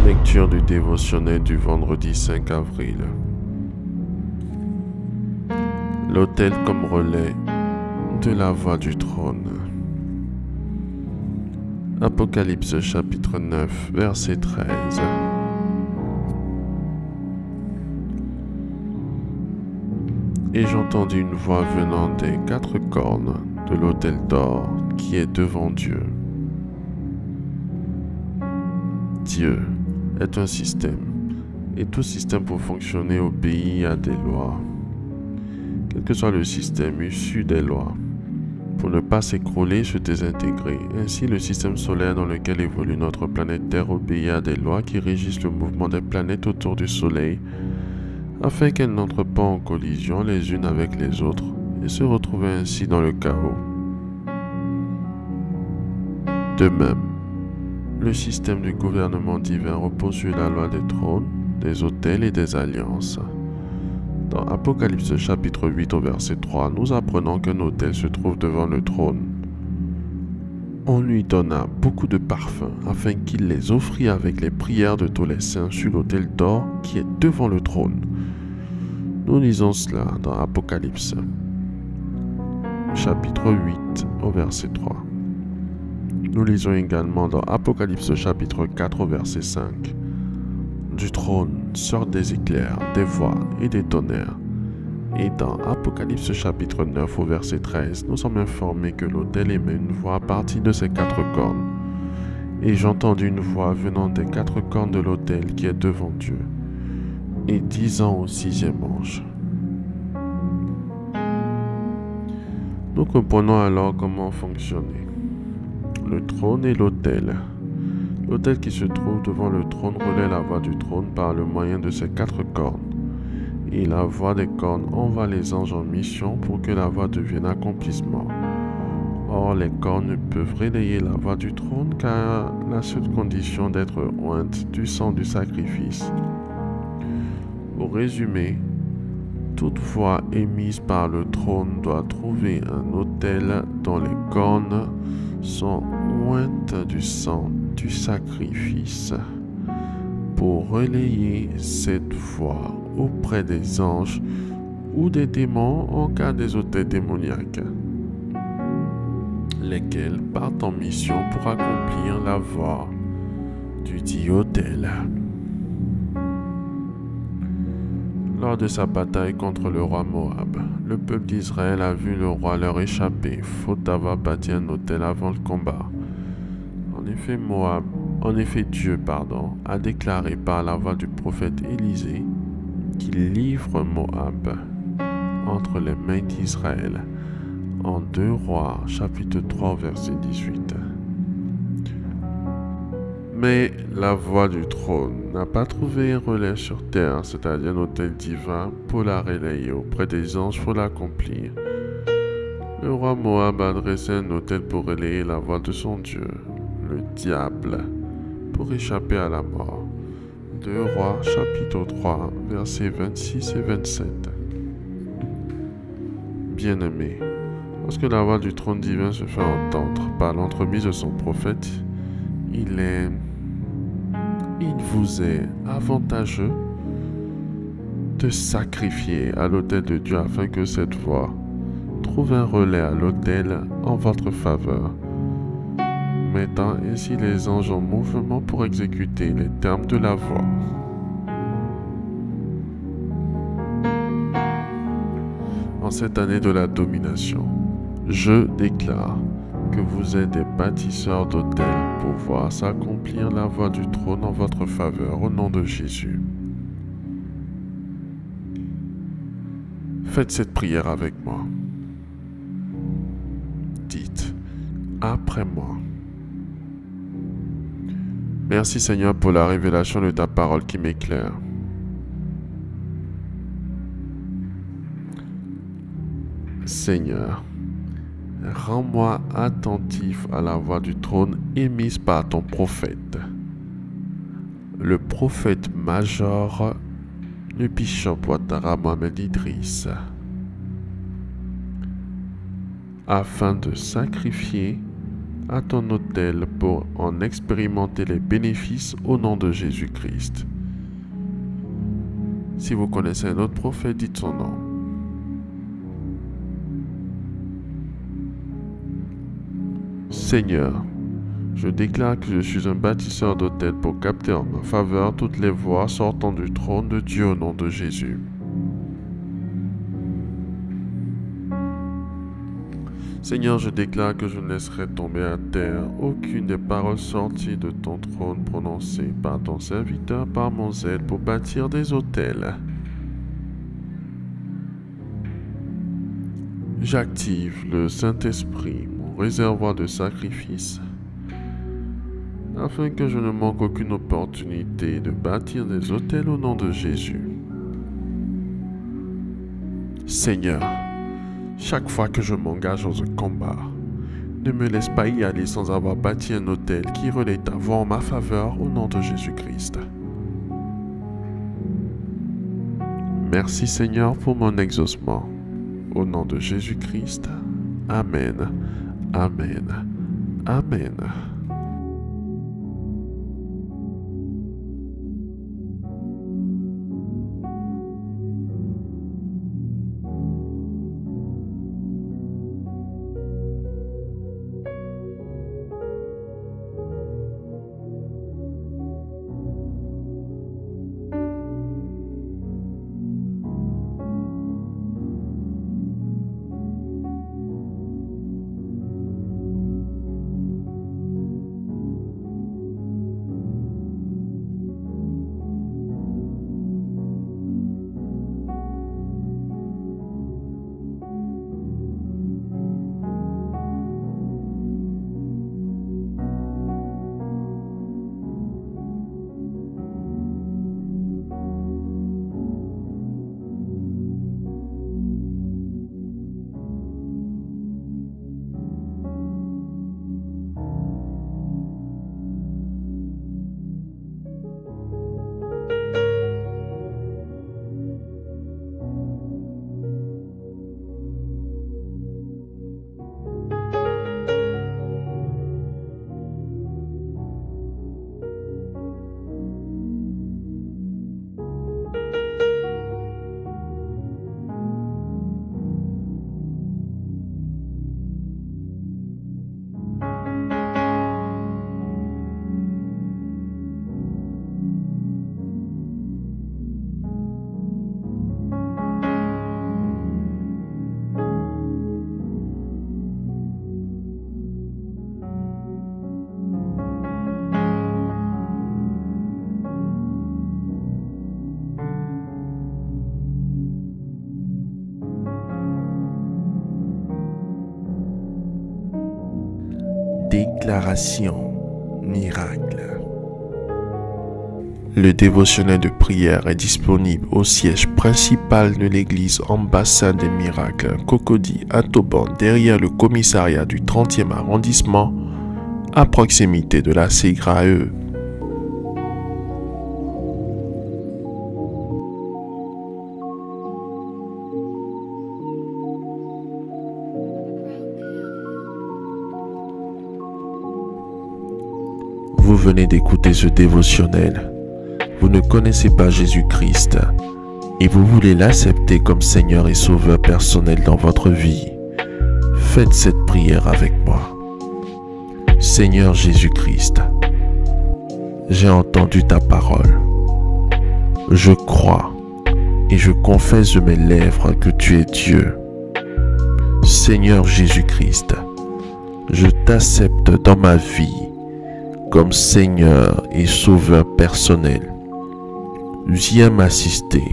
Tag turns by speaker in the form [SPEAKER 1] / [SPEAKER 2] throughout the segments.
[SPEAKER 1] Lecture du dévotionnel du vendredi 5 avril. L'autel comme relais de la voix du trône. Apocalypse chapitre 9, verset 13. Et j'entendis une voix venant des 4 cornes de l'autel d'or qui est devant Dieu. Dieu est un système, et tout système pour fonctionner obéit à des lois. Quel que soit le système issu des lois, pour ne pas s'écrouler, se désintégrer. Ainsi, le système solaire dans lequel évolue notre planète Terre obéit à des lois qui régissent le mouvement des planètes autour du Soleil, afin qu'elles n'entrent pas en collision les unes avec les autres et se retrouvent ainsi dans le chaos. De même, le système du gouvernement divin repose sur la loi des trônes, des autels et des alliances. Dans Apocalypse chapitre 8 au verset 3, nous apprenons qu'un autel se trouve devant le trône. On lui donna beaucoup de parfums afin qu'il les offrît avec les prières de tous les saints sur l'autel d'or qui est devant le trône. Nous lisons cela dans Apocalypse chapitre 8 au verset 3. Nous lisons également dans Apocalypse chapitre 4 au verset 5. Du trône sortent des éclairs, des voix et des tonnerres. Et dans Apocalypse chapitre 9 au verset 13, nous sommes informés que l'autel émet une voix à partir de ses 4 cornes. Et j'entendis une voix venant des 4 cornes de l'autel qui est devant Dieu, et disant au 6e ange. Nous comprenons alors comment fonctionner le trône et l'autel. L'autel qui se trouve devant le trône relaie la voix du trône par le moyen de ses 4 cornes. Et la voix des cornes envoie les anges en mission pour que la voix devienne accomplissement. Or, les cornes peuvent relayer la voix du trône qu'à la seule condition d'être ointes du sang du sacrifice. Pour résumer, toute voix émise par le trône doit trouver un autel dont les cornes sont ointes du sang du sacrifice pour relayer cette voix auprès des anges ou des démons en cas des autels démoniaques, lesquels partent en mission pour accomplir la voix du dit autel. Lors de sa bataille contre le roi Moab, le peuple d'Israël a vu le roi leur échapper, faute d'avoir bâti un autel avant le combat. En effet, Dieu a déclaré par la voix du prophète Élisée qu'il livre Moab entre les mains d'Israël en 2 Rois, chapitre 3, verset 18. Mais la voix du trône n'a pas trouvé un relais sur terre, c'est-à-dire un autel divin, pour la relayer auprès des anges pour l'accomplir. Le roi Moab a dressé un autel pour relayer la voix de son Dieu, le diable, pour échapper à la mort. 2 Rois, chapitre 3, versets 26 et 27. Bien-aimés, lorsque la voix du trône divin se fait entendre par l'entremise de son prophète, il vous est avantageux de sacrifier à l'autel de Dieu afin que cette voix trouve un relais à l'autel en votre faveur, mettant ainsi les anges en mouvement pour exécuter les termes de la voix. En cette année de la domination, je déclare que vous êtes des bâtisseurs d'autels pour voir s'accomplir la voix du trône en votre faveur au nom de Jésus. Faites cette prière avec moi. Dites, après moi. Merci Seigneur pour la révélation de ta parole qui m'éclaire. Seigneur, rends-moi attentif à la voix du trône émise par ton prophète, le prophète major, le bishop Ouattara Mohamed Idriss, afin de sacrifier à ton autel pour en expérimenter les bénéfices au nom de Jésus-Christ. Si vous connaissez un autre prophète, dites son nom. Seigneur, je déclare que je suis un bâtisseur d'autel pour capter en ma faveur toutes les voix sortant du trône de Dieu au nom de Jésus. Seigneur, je déclare que je ne laisserai tomber à terre aucune des paroles sorties de ton trône prononcées par ton serviteur par mon zèle pour bâtir des autels. J'active le Saint-Esprit, mon réservoir de sacrifice, afin que je ne manque aucune opportunité de bâtir des autels au nom de Jésus. Seigneur, chaque fois que je m'engage dans un combat, ne me laisse pas y aller sans avoir bâti un autel qui relaie ta voix en ma faveur au nom de Jésus-Christ. Merci Seigneur pour mon exaucement. Au nom de Jésus-Christ. Amen. Amen. Amen. Déclaration miracle. Le dévotionnel de prière est disponible au siège principal de l'église Ambassade des Miracles, Cocody à Toban, derrière le commissariat du 30e arrondissement, à proximité de la CGRAE. Vous venez d'écouter ce dévotionnel. Vous ne connaissez pas Jésus-Christ et vous voulez l'accepter comme Seigneur et Sauveur personnel dans votre vie. Faites cette prière avec moi. Seigneur Jésus-Christ, j'ai entendu ta parole. Je crois et je confesse de mes lèvres que tu es Dieu. Seigneur Jésus-Christ, je t'accepte dans ma vie comme Seigneur et Sauveur personnel. Viens m'assister,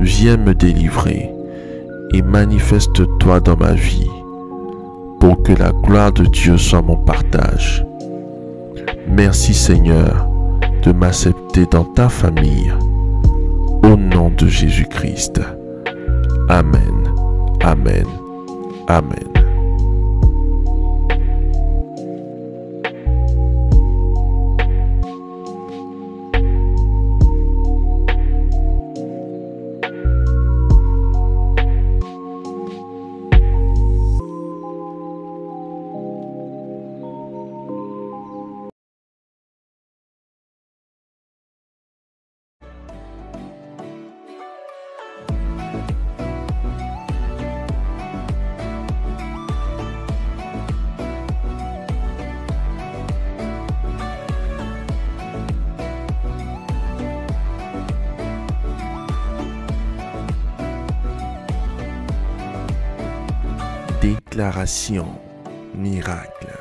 [SPEAKER 1] viens me délivrer et manifeste-toi dans ma vie pour que la gloire de Dieu soit mon partage. Merci Seigneur de m'accepter dans ta famille. Au nom de Jésus-Christ. Amen. Amen. Amen. Déclaration miracle.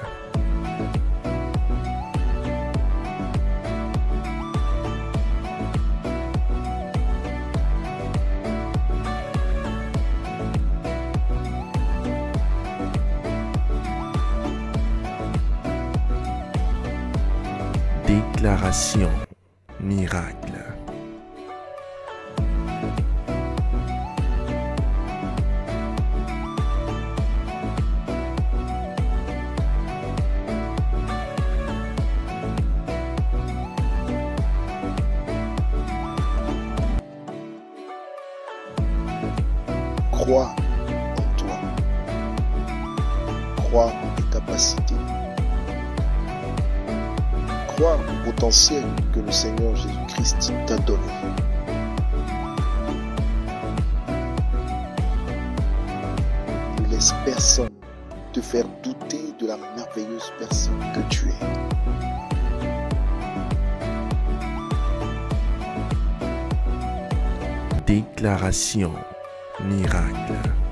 [SPEAKER 1] Déclaration miracle.
[SPEAKER 2] Crois en toi. Crois en tes capacités. Crois au potentiel que le Seigneur Jésus-Christ t'a donné. Ne laisse personne te faire douter de la merveilleuse personne que tu es.
[SPEAKER 1] Déclaration miracle.